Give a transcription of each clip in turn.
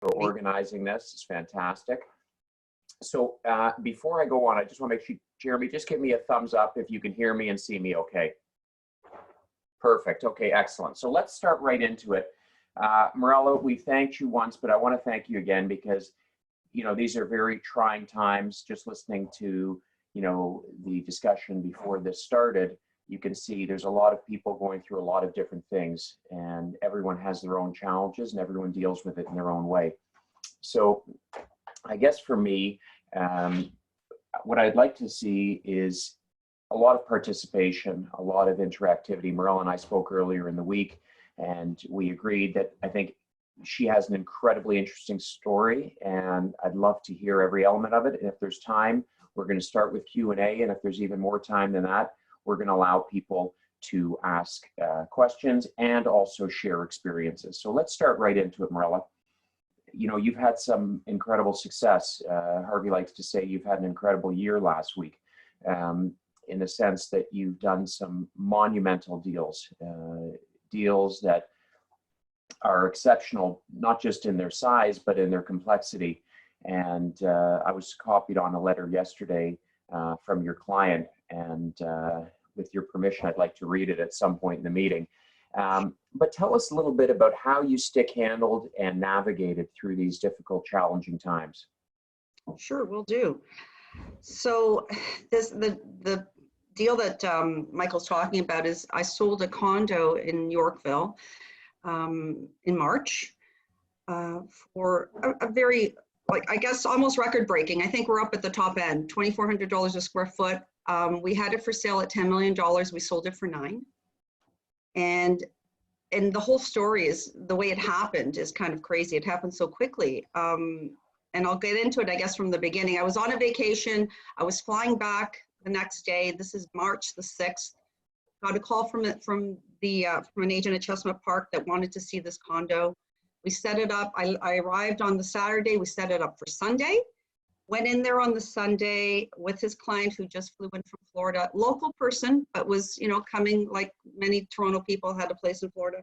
for organizing this. It's fantastic. So before I go on, I just want to make sure, Jeremy, just give me a thumbs up if you can hear me and see me okay. Perfect. Okay, excellent. So let's start right into it. Mirella, we thanked you once, but I want to thank you again because, you know, these are very trying times. Just listening to, you know, the discussion before this started, you can see there's a lot of people going through a lot of different things, and everyone has their own challenges and everyone deals with it in their own way. So I guess for me, what I'd like to see is a lot of participation, a lot of interactivity. Mirella and I spoke earlier in the week, and we agreed that I think she has an incredibly interesting story, and I'd love to hear every element of it. And if there's time, we're going to start with Q&A, and if there's even more time than that, we're going to allow people to ask questions and also share experiences. So let's start right into it, Mirella. You know, you've had some incredible success. Harvey likes to say you've had an incredible year last week, in the sense that you've done some monumental deals, deals that are exceptional, not just in their size, but in their complexity. And I was copied on a letter yesterday from your client, and with your permission, I'd like to read it at some point in the meeting. But tell us a little bit about how you stick-handled and navigated through these difficult, challenging times. Sure, will do. So the deal that Michael's talking about is I sold a condo in Yorkville in March for a very, like, I guess almost record-breaking. I think we're up at the top end, $2,400 a square foot. We had it for sale at $10 million. We sold it for $9 million. And the whole story is, the way it happened is kind of crazy. It happened so quickly. And I'll get into it, I guess, from the beginning. I was on a vacation. I was flying back the next day. This is March the 6th. Got a call from an agent at Chestnut Park that wanted to see this condo. We set it up. I arrived on the Saturday. We set it up for Sunday. Went in there on the Sunday with his client who just flew in from Florida, local person, but was, you know, coming like many Toronto people, had a place in Florida.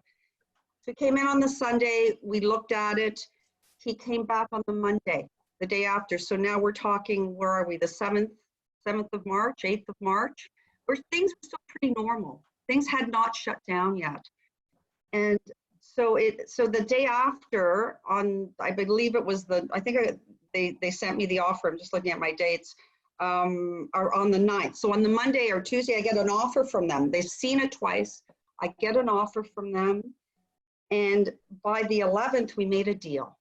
So he came in on the Sunday, we looked at it. He came back on the Monday, the day after. So now we're talking, where are we, the 7th of March, 8th of March, where things were still pretty normal. Things had not shut down yet. And so the day after, on, I believe it was they sent me the offer, I'm just looking at my dates, are on the 9th. So on the Monday or Tuesday, I get an offer from them. They've seen it twice. I get an offer from them. And by the 11th, we made a deal.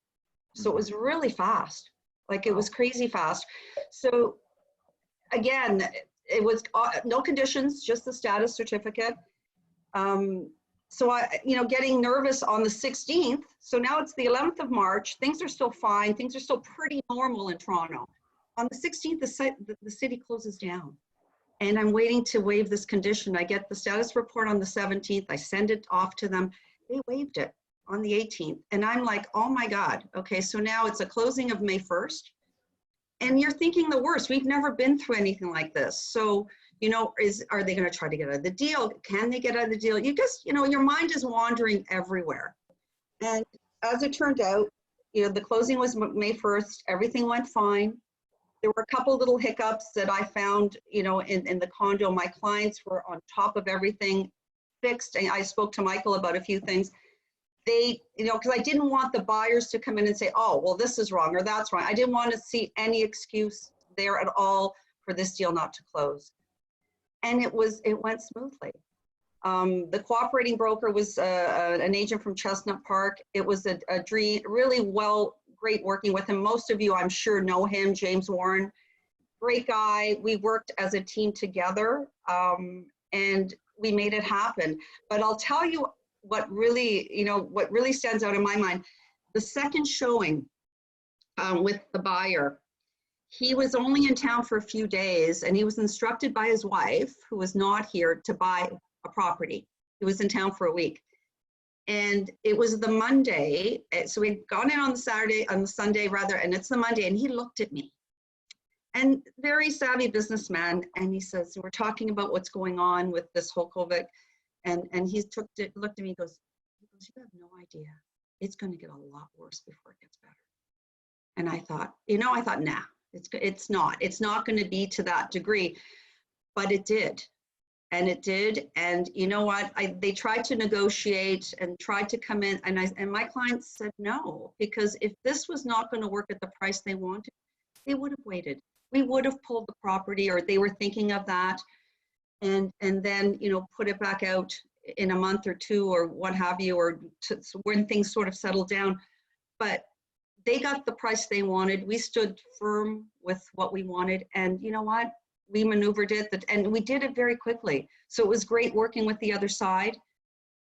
So it was really fast. Like, it was crazy fast. So again, it was no conditions, just the status certificate. So I, you know, getting nervous on the 16th. So now it's the 11th of March. Things are still fine. Things are still pretty normal in Toronto. On the 16th, the city closes down. And I'm waiting to waive this condition. I get the status report on the 17th. I send it off to them. They waived it on the 18th. And I'm like, oh my God. Okay, so now it's a closing of May 1st. And you're thinking the worst. We've never been through anything like this. So, you know, are they going to try to get out of the deal? Can they get out of the deal? You just, you know, your mind is wandering everywhere. And as it turned out, you know, the closing was May 1st. Everything went fine. There were a couple little hiccups that I found, you know, in the condo. My clients were on top of everything, fixed. And I spoke to Michael about a few things. They, you know, because I didn't want the buyers to come in and say, oh, well, this is wrong or that's wrong. I didn't want to see any excuse there at all for this deal not to close. And it went smoothly. The cooperating broker was an agent from Chestnut Park. It was a dream, really great working with him. Most of you, I'm sure, know him, James Warren. Great guy. We worked as a team together, and we made it happen. But I'll tell you what really, you know, what really stands out in my mind, the second showing with the buyer. He was only in town for a few days, and he was instructed by his wife, who was not here, to buy a property. He was in town for a week. And it was the Monday, so we'd gone in on the Sunday rather, and it's the Monday, and he looked at me. And very savvy businessman, and he says, we're talking about what's going on with this whole COVID, and he looked at me, he goes, you have no idea. It's going to get a lot worse before it gets better. And I thought, nah, it's not going to be to that degree, but it did. And it did. And you know what? They tried to negotiate and tried to come in, and my clients said no, because if this was not going to work at the price they wanted, they would have waited. We would have pulled the property, or they were thinking of that, and then, you know, put it back out in a month or two or what have you, or when things sort of settled down. But they got the price they wanted. We stood firm with what we wanted, and you know what? We maneuvered it, and we did it very quickly. So it was great working with the other side.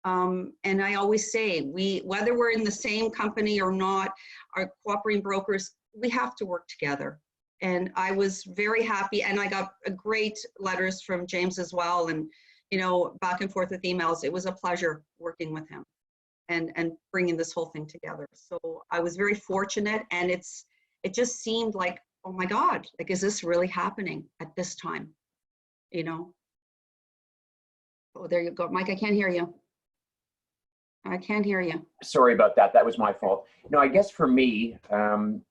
And I always say, whether we're in the same company or not, our cooperating brokers, we have to work together. And I was very happy, and I got great letters from James as well, and you know, back and forth with emails. It was a pleasure working with him and bringing this whole thing together. So I was very fortunate, and it just seemed like, oh my God, like, is this really happening at this time? You know? Oh, there you go. Mike, I can't hear you. I can't hear you. Sorry about that. That was my fault. No, I guess for me, can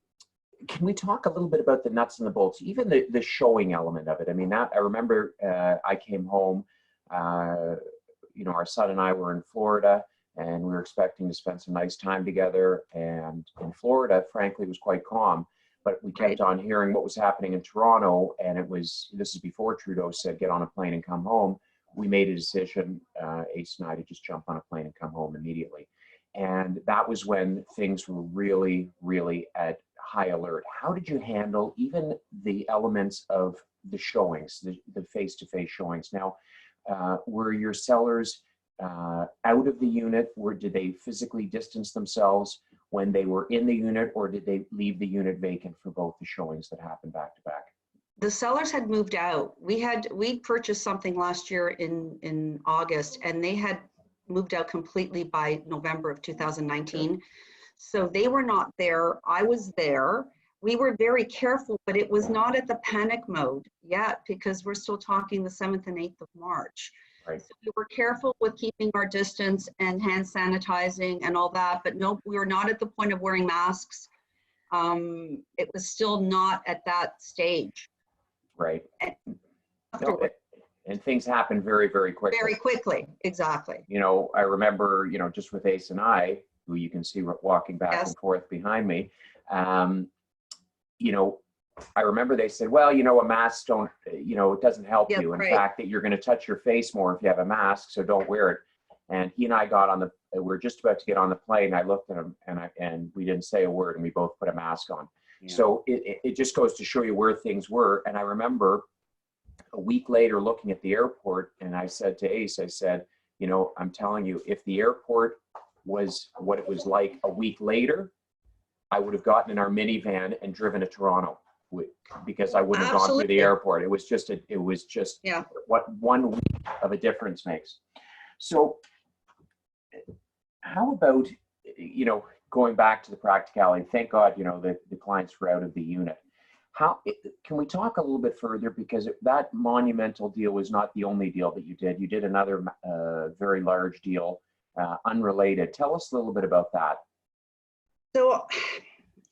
we talk a little bit about the nuts and the bolts, even the showing element of it? I mean, that I remember I came home, you know, our son and I were in Florida, and we were expecting to spend some nice time together. And in Florida, frankly, it was quite calm. But we kept on hearing what was happening in Toronto, and this is before Trudeau said, get on a plane and come home. We made a decision, Ace and I, to just jump on a plane and come home immediately. And that was when things were really, really at high alert. How did you handle even the elements of the showings, the face-to-face showings? Now, were your sellers out of the unit, or did they physically distance themselves when they were in the unit, or did they leave the unit vacant for both the showings that happened back to back? The sellers had moved out. We purchased something last year in August, and they had moved out completely by November of 2019. So they were not there. I was there. We were very careful, but it was not at the panic mode yet, because we're still talking the 7th and 8th of March. Right. So we were careful with keeping our distance and hand sanitizing and all that, but no, we were not at the point of wearing masks. It was still not at that stage. Right. And things happen very, very quickly. Very quickly, exactly. You know, I remember, you know, just with Ace and I, who you can see walking back and forth behind me, you know, I remember they said, well, you know, a mask don't, you know, it doesn't help you. In fact, that you're going to touch your face more if you have a mask, so don't wear it. And he and I we were just about to get on the plane. I looked at him, and we didn't say a word, and we both put a mask on. Yeah. So it just goes to show you where things were. And I remember a week later looking at the airport, and I said to Ace, I said, you know, I'm telling you, if the airport was what it was like a week later, I would have gotten in our minivan and driven to Toronto, because I wouldn't have gone through the airport. It was just what 1 week of a difference makes. So how about, you know, going back to the practicality, thank God, you know, the clients were out of the unit. Can we talk a little bit further, because that monumental deal was not the only deal that you did. You did another very large deal, unrelated. Tell us a little bit about that. So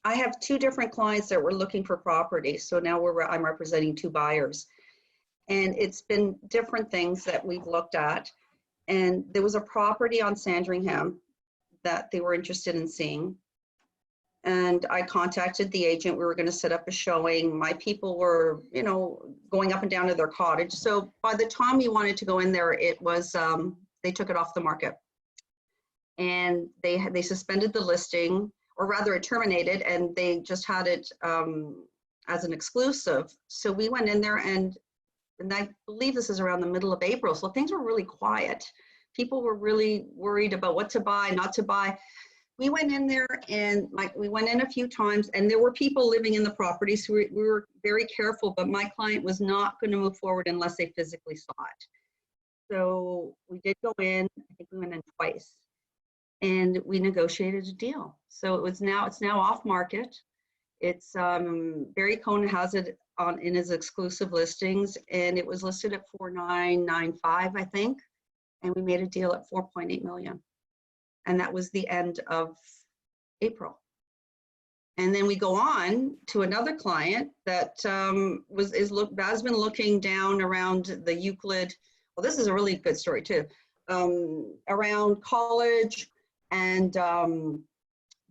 I have 2 different clients that were looking for property. So now I'm representing 2 buyers, and it's been different things that we've looked at. And there was a property on Sandringham that they were interested in seeing. And I contacted the agent. We were going to set up a showing. My people were, you know, going up and down to their cottage. So by the time we wanted to go in there, it was, they took it off the market. And they suspended the listing, or rather it terminated, and they just had it as an exclusive. So we went in there, and I believe this is around the middle of April. So things were really quiet. People were really worried about what to buy, not to buy. We went in there, and we went in a few times, and there were people living in the property. So we were very careful, but my client was not going to move forward unless they physically saw it. So we did go in. I think we went in twice, and we negotiated a deal. So it's now off market. It's Barry Cohn has it in his exclusive listings, and it was listed at 4,995, I think, and we made a deal at 4.8 million, and that was the end of April. And then we go on to another client that has been looking down around the Euclid. Well, this is a really good story too. Around college and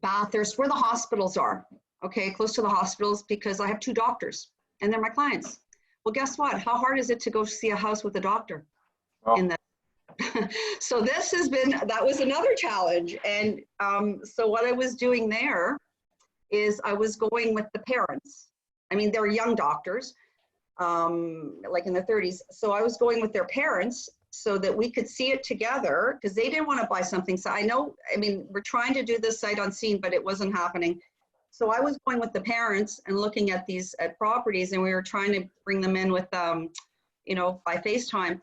Bathurst, where the hospitals are. Okay, close to the hospitals, because I have 2 doctors and they're my clients. Well, guess what? How hard is it to go see a house with a doctor? Oh. In the so that was another challenge. And so what I was doing there is I was going with the parents. I mean, they were young doctors, like in their 30s. So I was going with their parents so that we could see it together, because they didn't want to buy something. So I mean, we're trying to do this sight unseen, but it wasn't happening. So I was going with the parents and looking at these properties, and we were trying to bring them in with, you know, by FaceTime.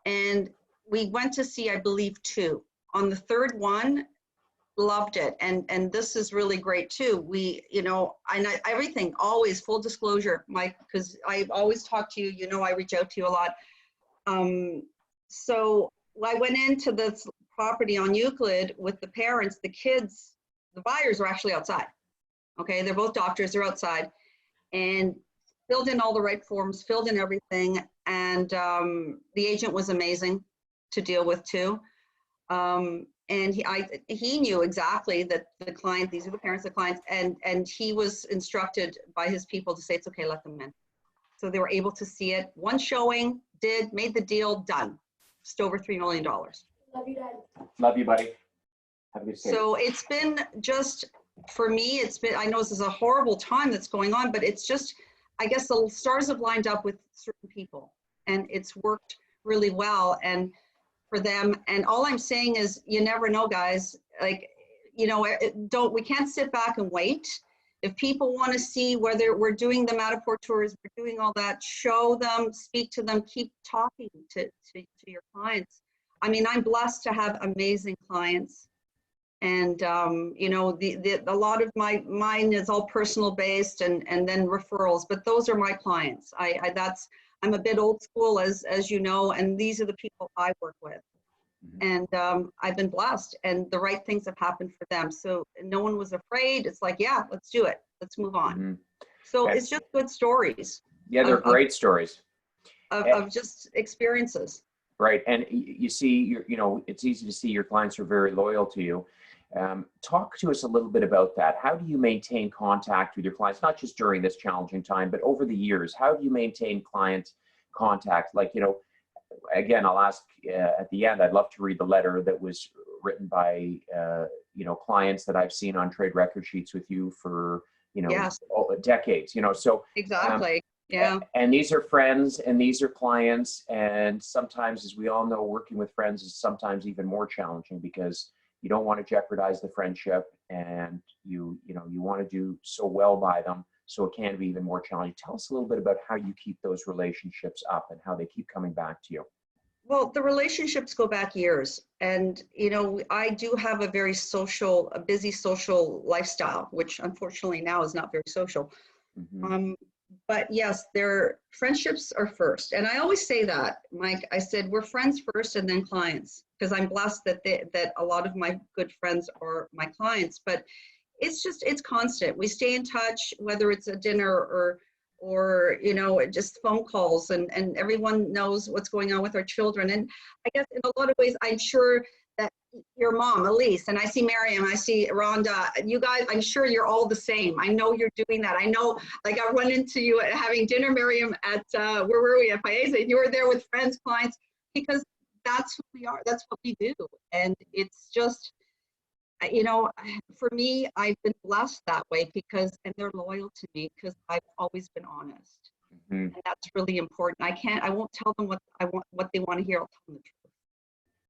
And we went to see, I believe, 2. On the 3rd one, loved it. And this is really great too. We, you know, everything, always full disclosure, Mike, because I always talk to you, you know, I reach out to you a lot. So I went into this property on Euclid with the parents. The kids, the buyers, are actually outside. Okay, they're both doctors, they're outside, and filled in all the right forms, filled in everything. And the agent was amazing to deal with too. And he knew exactly that the client, these are the parents, the clients, and he was instructed by his people to say, it's okay, let them in. So they were able to see it. One showing, made the deal, done. Just over $3 million. Love you, Dad. Love you, buddy. Have a good day. So it's been just, for me, I know this is a horrible time that's going on, but it's just, I guess the stars have lined up with certain people, and it's worked really well. And for them, and all I'm saying is, you never know, guys. Like, you know, we can't sit back and wait. If people want to see whether we're doing the Matterport tours, we're doing all that, show them, speak to them, keep talking to your clients. I mean, I'm blessed to have amazing clients. And, you know, a lot of mine is all personal based and then referrals, but those are my clients. I'm a bit old school, as you know, and these are the people I work with. And I've been blessed, and the right things have happened for them. So no one was afraid. It's like, yeah, let's do it. Let's move on. Mm-hmm. So it's just good stories. Yeah, they're great stories. Of just experiences. Right. And you see, you know, it's easy to see your clients are very loyal to you. Talk to us a little bit about that. How do you maintain contact with your clients, not just during this challenging time, but over the years? How do you maintain client contact? Like, you know, again, I'll ask at the end, I'd love to read the letter that was written by, you know, clients that I've seen on trade record sheets with you for, you know, yes, decades, you know, so. Exactly. Yeah. And these are friends and these are clients. And sometimes, as we all know, working with friends is sometimes even more challenging because you don't want to jeopardize the friendship, and you know, you want to do so well by them. So it can be even more challenging. Tell us a little bit about how you keep those relationships up and how they keep coming back to you. Well, the relationships go back years. And, you know, I do have a busy social lifestyle, which unfortunately now is not very social. Mm-hmm. But yes, their friendships are first. And I always say that, Mike. I said, we're friends first and then clients, because I'm blessed that a lot of my good friends are my clients. But it's constant. We stay in touch, whether it's a dinner or you know, just phone calls, and everyone knows what's going on with our children. And I guess in a lot of ways, I'm sure that your mom, Elise, and I see Miriam, I see Rhonda, you guys, I'm sure you're all the same. I know you're doing that. I know, like, I run into you at having dinner, Miriam, at, where were we, at Paese, and you were there with friends, clients, because that's who we are, that's what we do. And it's just, you know, for me, I've been blessed that way and they're loyal to me because I've always been honest. Mm-hmm. And that's really important. I won't tell them what they want to hear. I'll tell them the truth.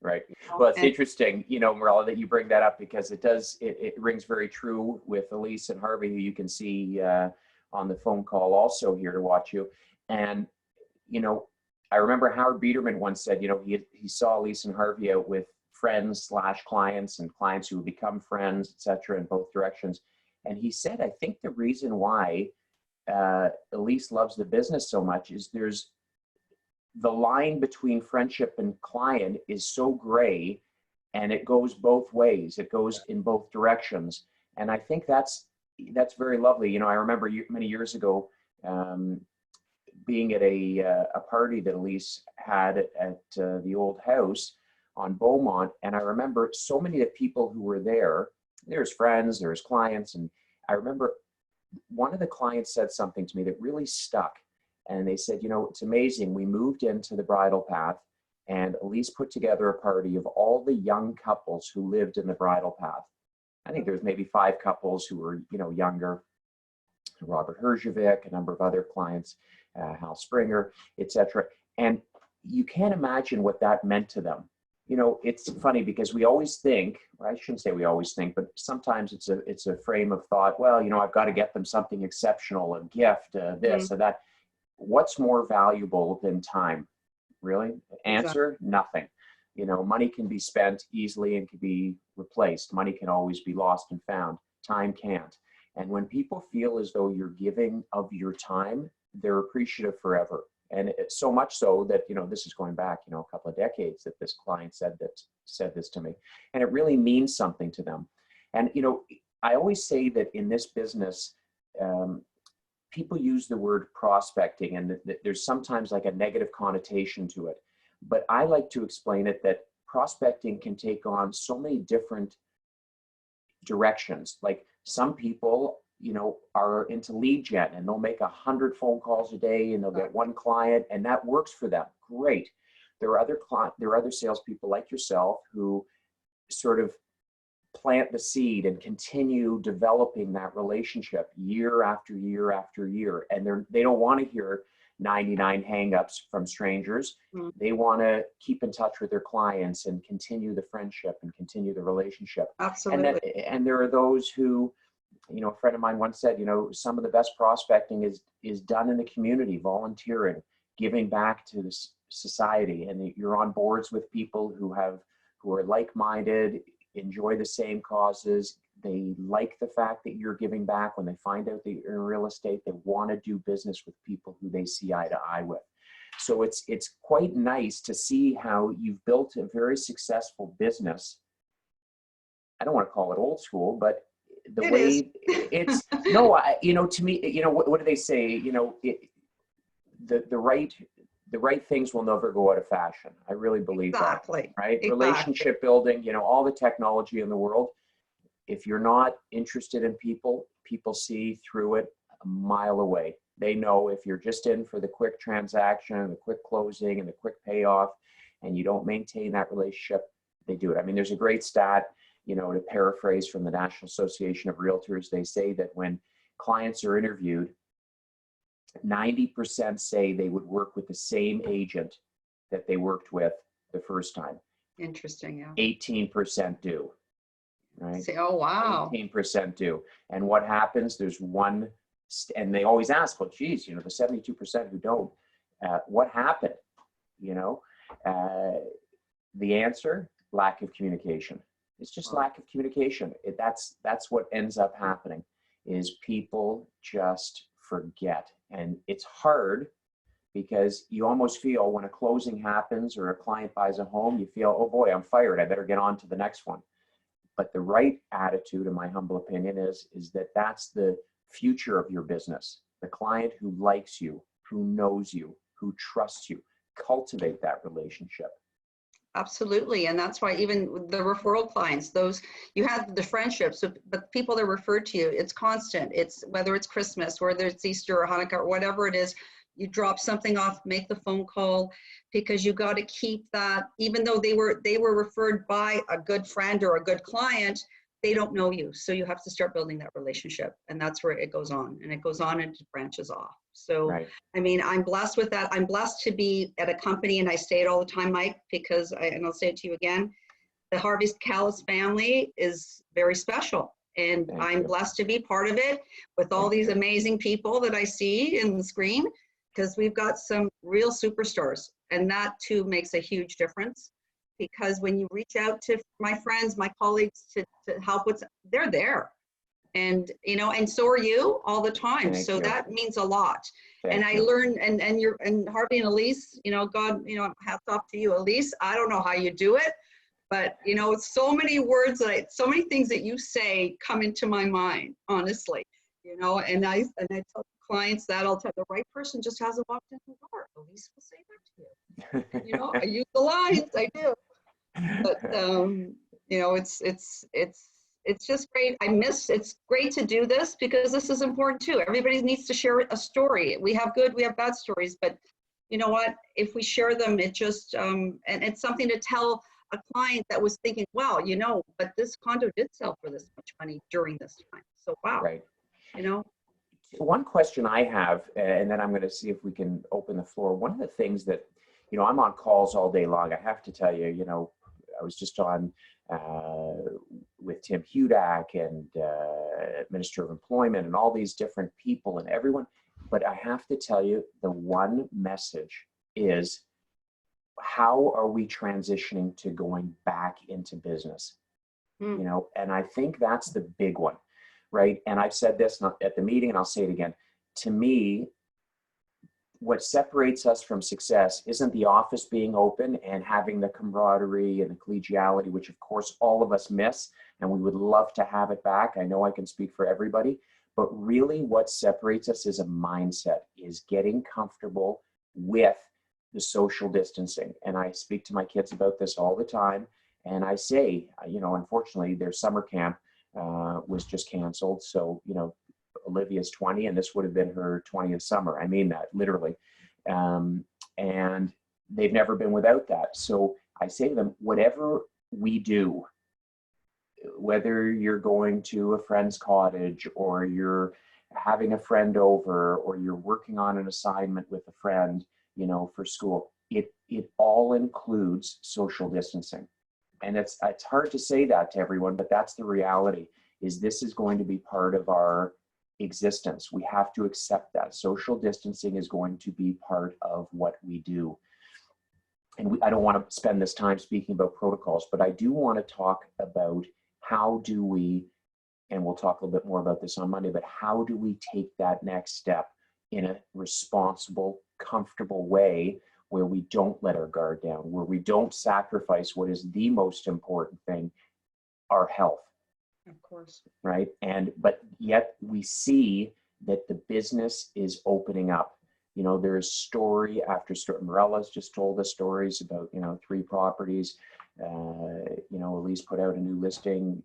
Right. Well, it's interesting, you know, Mirella, that you bring that up, because it rings very true with Elise and Harvey, who you can see on the phone call also here to watch you. And, you know, I remember Howard Biederman once said, you know, he saw Elise and Harvey out with friends / clients and clients who would become friends, etc., in both directions. And he said, I think the reason why Elise loves the business so much is the line between friendship and client is so gray, and it goes both ways. It goes in both directions. And I think that's, that's very lovely. I remember many years ago, being at a party that Elise had at the old house on Beaumont. And I remember so many of the people who were there, there's friends, there's clients. And I remember one of the clients said something to me that really stuck. And they said, it's amazing. We moved into the bridal path and Elise put together a party of all the young couples who lived in the bridal path. I think there's maybe 5 couples who were, younger. Robert Herjavec, a number of other clients, Hal Springer, etc. And you can't imagine what that meant to them. It's funny because we always think, or I shouldn't say we always think, but sometimes it's a frame of thought, well, I've got to get them something exceptional, a gift, this or that. What's more valuable than time? Really? Answer, nothing. Money can be spent easily and can be replaced. Money can always be lost and found. Time can't. And when people feel as though you're giving of your time, they're appreciative forever. And it's so much so that, this is going back, a couple of decades that this client said this to me. And it really means something to them. And, I always say that in this business, people use the word prospecting and there's sometimes like a negative connotation to it. But I like to explain it that prospecting can take on so many different directions. Like some people, are into lead gen and they'll make 100 phone calls a day and they'll get one client and that works for them. Great. There are other salespeople like yourself who sort of plant the seed and continue developing that relationship year after year after year. And they don't want to hear 99 hangups from strangers. They want to keep in touch with their clients and continue the friendship and continue the relationship. Absolutely. And there are those who, a friend of mine once said, some of the best prospecting is done in the community, volunteering, giving back to the society. And you're on boards with people who are like-minded, enjoy the same causes. They like the fact that you're giving back. When they find out that you're in real estate, they want to do business with people who they see eye to eye with. So it's quite nice to see how you've built a very successful business. I don't want to call it old school, but the it way is. it's no, to me, what do they say? The right things will never go out of fashion. I really believe that, right? Exactly. Relationship building, all the technology in the world. If you're not interested in people see through it a mile away. They know if you're just in for the quick transaction, the quick closing and the quick payoff, and you don't maintain that relationship, they do it. I mean, there's a great stat, to paraphrase from the National Association of Realtors, they say that when clients are interviewed, 90% say they would work with the same agent that they worked with the first time. Interesting, yeah. 18% do, right? Say, oh, wow. 18% do. And what happens? There's one, and they always ask, well, geez, the 72% who don't, what happened? The answer, lack of communication. It's just lack of communication. That's what ends up happening is people just forget. And it's hard because you almost feel when a closing happens or a client buys a home, you feel, oh boy, I'm fired. I better get on to the next one. But the right attitude, in my humble opinion, is that that's the future of your business. The client who likes you, who knows you, who trusts you. Cultivate that relationship. Absolutely. And that's why even the referral clients, those you have the friendships, but people that refer to you, it's constant. It's whether it's Christmas, whether it's Easter or Hanukkah or whatever it is, you drop something off, make the phone call, because you got to keep that, even though they were referred by a good friend or a good client, they don't know you. So you have to start building that relationship. And that's where it goes on, and it goes on and it branches off. So, right. I mean, I'm blessed with that. I'm blessed to be at a company, and I say it all the time, Mike, because and I'll say it to you again, the Harvey's Kalles family is very special. And I'm blessed to be part of it with all these amazing people that I see in the screen, because we've got some real superstars. And that too makes a huge difference, because when you reach out to my friends, my colleagues to help with, they're there. And, and so are you all the time. Thank so you. That means a lot. Thank I you. learned, and Harvey and Elise, God, hats off to you, Elise. I don't know how you do it, but, so many words, so many things that you say come into my mind, honestly. you know, and I tell clients that all the time, the right person just hasn't walked in the door. Elise will say that to you. You know, I use the lines, I do. But you know, it's just great. It's great to do this because this is important too. Everybody needs to share a story. We have good, we have bad stories, but you know what? If we share them, it just and it's something to tell a client that was thinking, wow, you know, but this condo did sell for this much money during this time. So wow, Right. you know. One question I have, and then I'm going to see if we can open the floor. One of the things that, you know, I'm on calls all day long. I have to tell you, you know, I was just on with Tim Hudak and Minister of Employment and all these different people and everyone. But I have to tell you, the one message is, how are we transitioning to going back into business? You know, and I think that's the big one, right? And I've said this at the meeting and I'll say it again. To me, what separates us from success isn't the office being open and having the camaraderie and the collegiality, which of course all of us miss, and we would love to have it back. I know I can speak for everybody, but really what separates us is a mindset, is getting comfortable with the social distancing. And I speak to my kids about this all the time. And I say, you know, unfortunately their summer camp was just canceled. So, you know, Olivia's 20 and this would have been her 20th summer. I mean that literally. And they've never been without that. So I say to them, whatever we do, whether you're going to a friend's cottage or you're having a friend over or you're working on an assignment with a friend, you know, for school, it all includes social distancing. And it's hard to say that to everyone, but that's the reality, is this is going to be part of our existence. We have to accept that. Social distancing is going to be part of what we do. And I don't want to spend this time speaking about protocols, but I do want to talk about how do we, and we'll talk a little bit more about this on Monday, but how do we take that next step in a responsible, comfortable way where we don't let our guard down, where we don't sacrifice what is the most important thing, our health. Of course. Right. But yet we see that the business is opening up. You know, there's story after story. Mirella's just told us stories about, you know, 3 properties. You know, Elise put out a new listing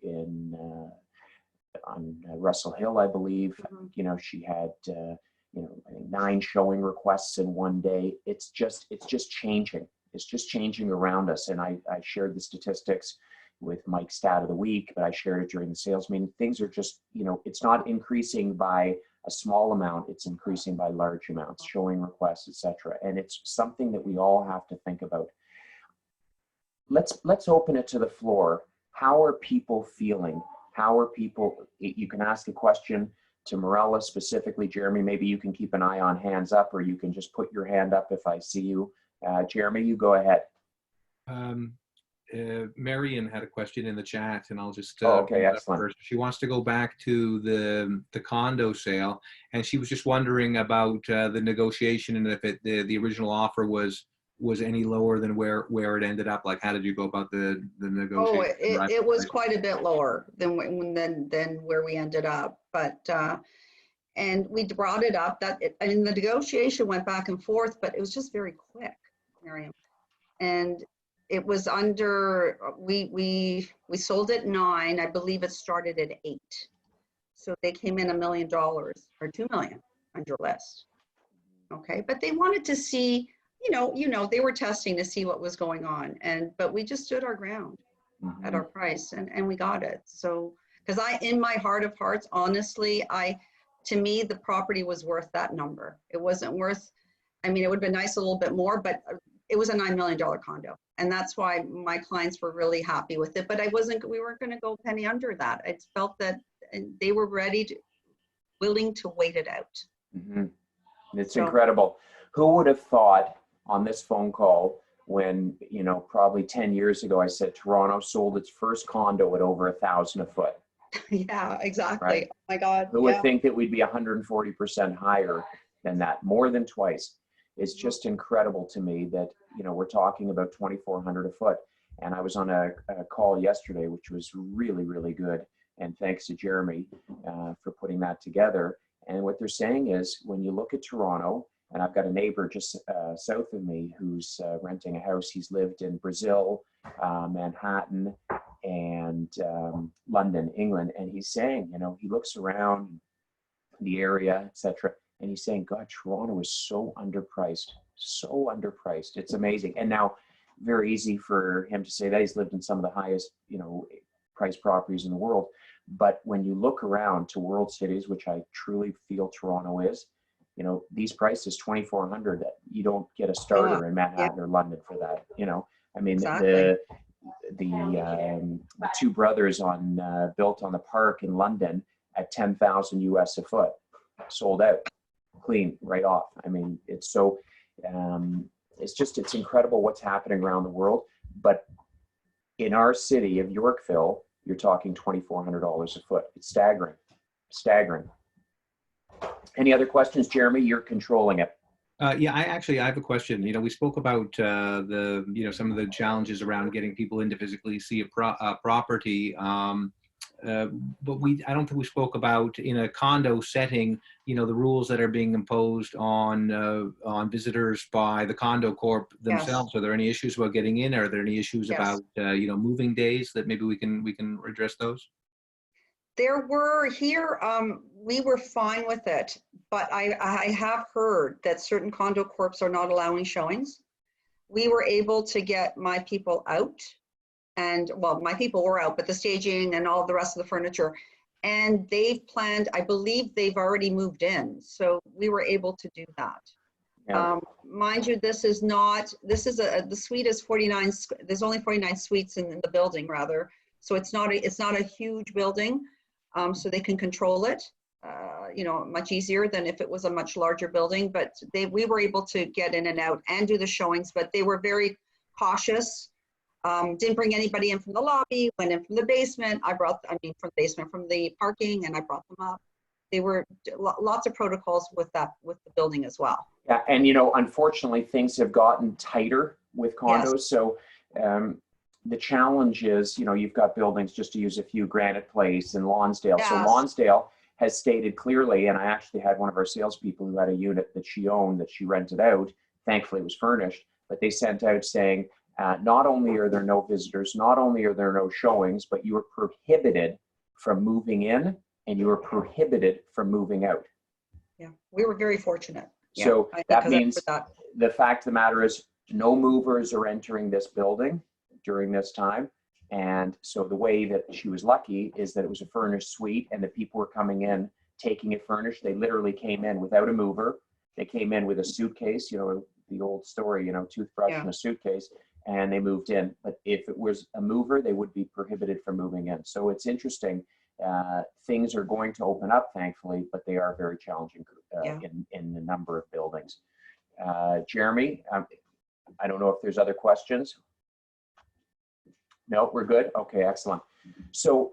on Russell Hill, I believe. You know, she had, you know, I think 9 showing requests in one day. It's just changing. It's just changing around us. And I shared the statistics with Mike's stat of the week, but I shared it during the sales meeting. Things are just, you know, it's not increasing by a small amount, it's increasing by large amounts, showing requests, etc. And it's something that we all have to think about. Let's open it to the floor. How are people feeling? How are people, you can ask a question to Mirella specifically. Jeremy, maybe you can keep an eye on hands up, or you can just put your hand up if I see you. Jeremy, you go ahead. Marion had a question in the chat, and I'll just okay, excellent. first. She wants to go back to the condo sale, and she was just wondering about the negotiation and if the original offer was any lower than where it ended up. Like, how did you go about the negotiation? Oh, it was quite a bit lower than where we ended up, but and we brought it up I mean, the negotiation went back and forth, but it was just very quick, Miriam, and it was under, we sold at 9. I believe it started at 8. So they came in $1 million or $2 million under list. Okay, but they wanted to see, you know, they were testing to see what was going on, but we just stood our ground at our price, and we got it. So, because in my heart of hearts, honestly, to me, the property was worth that number. It wasn't worth, I mean, it would have been nice a little bit more, but it was a $9 million condo. And that's why my clients were really happy with it. But we weren't going to go a penny under that. I felt that they were willing to wait it out. It's incredible. Who would have thought on this phone call when, you know, probably 10 years ago, I said Toronto sold its first condo at over 1,000 a foot. Yeah, exactly. Right? Oh my God. Who would think that we'd be 140% higher than that, more than twice? It's just incredible to me that, you know, we're talking about 2,400 a foot. And I was on a call yesterday, which was really, really good, And thanks to Jeremy for putting that together. And what they're saying is, when you look at Toronto, and I've got a neighbor just south of me who's renting a house. He's lived in Brazil, Manhattan, and London, England. And he's saying, you know, he looks around the area, etc., and he's saying, God, Toronto is so underpriced, so underpriced. It's amazing. And now, very easy for him to say that. He's lived in some of the highest, you know, priced properties in the world. But when you look around to world cities, which I truly feel Toronto is, you know, these prices, 2,400, you don't get a starter in Manhattan or London for that. You know, I mean, Exactly. the two brothers built on the Park in London at 10,000 US a foot, sold out, clean, right off. I mean, it's so, it's incredible what's happening around the world. But in our city of Yorkville, you're talking $2,400 a foot. It's staggering, staggering. Any other questions, Jeremy? You're controlling it. Yeah, I have a question. You know, we spoke about some of the challenges around getting people in to physically see a property. But I don't think we spoke about, in a condo setting, you know, the rules that are being imposed on visitors by the condo corp themselves. Yes. Are there any issues about getting in? Are there any issues about moving days that maybe we can address those? There were here, we were fine with it, but I have heard that certain condo corps are not allowing showings. We were able to get my people out, and well, my people were out, but the staging and all the rest of the furniture, and they've planned, I believe they've already moved in. So we were able to do that. Yeah. Mind you, the suite is 49, there's only 49 suites in the building rather. So it's not a huge building. So they can control it, you know, much easier than if it was a much larger building. But we were able to get in and out and do the showings, but they were very cautious. Didn't bring anybody in from the lobby, went in from the basement. From the basement, from the parking, and I brought them up. They were lots of protocols with the building as well. Yeah, and you know, unfortunately, things have gotten tighter with condos. Yes. So the challenge is, you know, you've got buildings, just to use a few, Granite Place and Lonsdale. Yes. So Lonsdale has stated clearly, and I actually had one of our salespeople who had a unit that she owned that she rented out. Thankfully, it was furnished, but they sent out saying, not only are there no visitors, not only are there no showings, but you are prohibited from moving in and you are prohibited from moving out. Yeah, we were very fortunate. So that means the fact of the matter is no movers are entering this building during this time. And so the way that she was lucky is that it was a furnished suite and the people were coming in, taking it furnished. They literally came in without a mover. They came in with a suitcase, you know, the old story, you know, toothbrush and a suitcase, and they moved in. But if it was a mover, they would be prohibited from moving in. So it's interesting. Things are going to open up, thankfully, but they are very challenging in the number of buildings. Jeremy, I don't know if there's other questions. No, we're good? Okay, excellent. So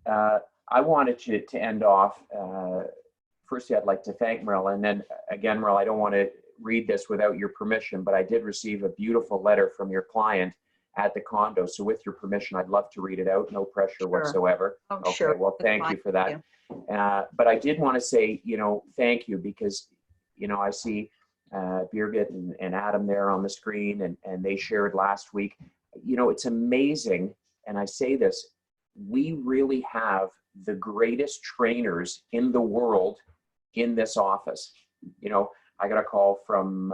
I wanted to end off, firstly, I'd like to thank Mirella, and then again, Mirella, I don't want to read this without your permission, but I did receive a beautiful letter from your client at the condo. So with your permission, I'd love to read it out, no pressure whatsoever. Oh, okay, sure. Well, thank you for that. But I did want to say, you know, thank you, because, you know, I see Birgit and Adam there on the screen, and they shared last week. You know, it's amazing, and I say this, we really have the greatest trainers in the world in this office. You know, I got a call from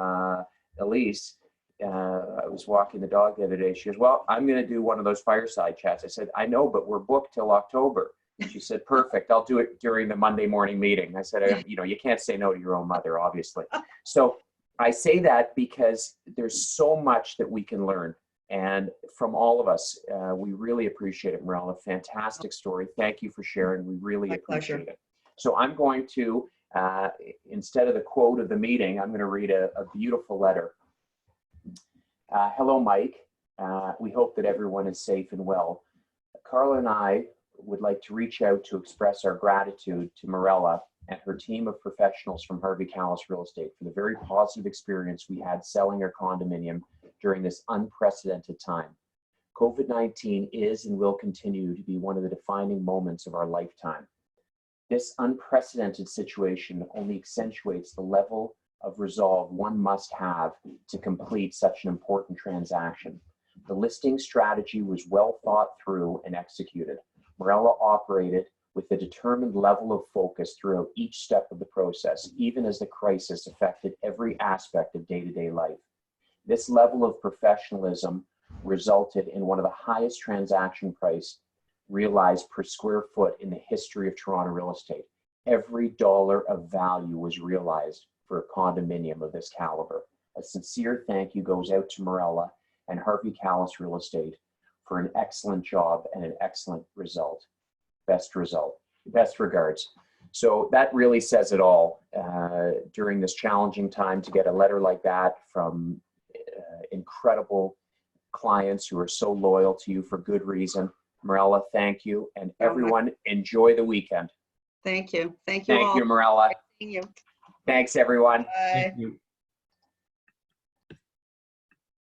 Elise. I was walking the dog the other day. She goes, well, I'm going to do one of those fireside chats. I said, I know, but we're booked till October. She said, perfect. I'll do it during the Monday morning meeting. I said, you know, you can't say no to your own mother, obviously. So I say that because there's so much that we can learn. And from all of us, we really appreciate it, Mirella. Fantastic story. Thank you for sharing. We really appreciate it. So I'm going to, instead of the quote of the meeting, I'm going to read a beautiful letter. Hello, Mike. We hope that everyone is safe and well. Carla and I would like to reach out to express our gratitude to Mirella and her team of professionals from Harvey Kalles Real Estate for the very positive experience we had selling our condominium during this unprecedented time. COVID-19 is and will continue to be one of the defining moments of our lifetime. This unprecedented situation only accentuates the level of resolve one must have to complete such an important transaction. The listing strategy was well thought through and executed. Mirella operated with a determined level of focus throughout each step of the process, even as the crisis affected every aspect of day-to-day life. This level of professionalism resulted in one of the highest transaction price realized per square foot in the history of Toronto real estate. Every dollar of value was realized for a condominium of this caliber. A sincere thank you goes out to Mirella and Harvey Kalles Real Estate for an excellent job and an excellent result. Best regards. So that really says it all during this challenging time, to get a letter like that from incredible clients who are so loyal to you for good reason. Mirella, thank you. And everyone, enjoy the weekend. Thank you. Thank you all. Thank you, Mirella. Thank you. Thanks, everyone. Bye. Thank you.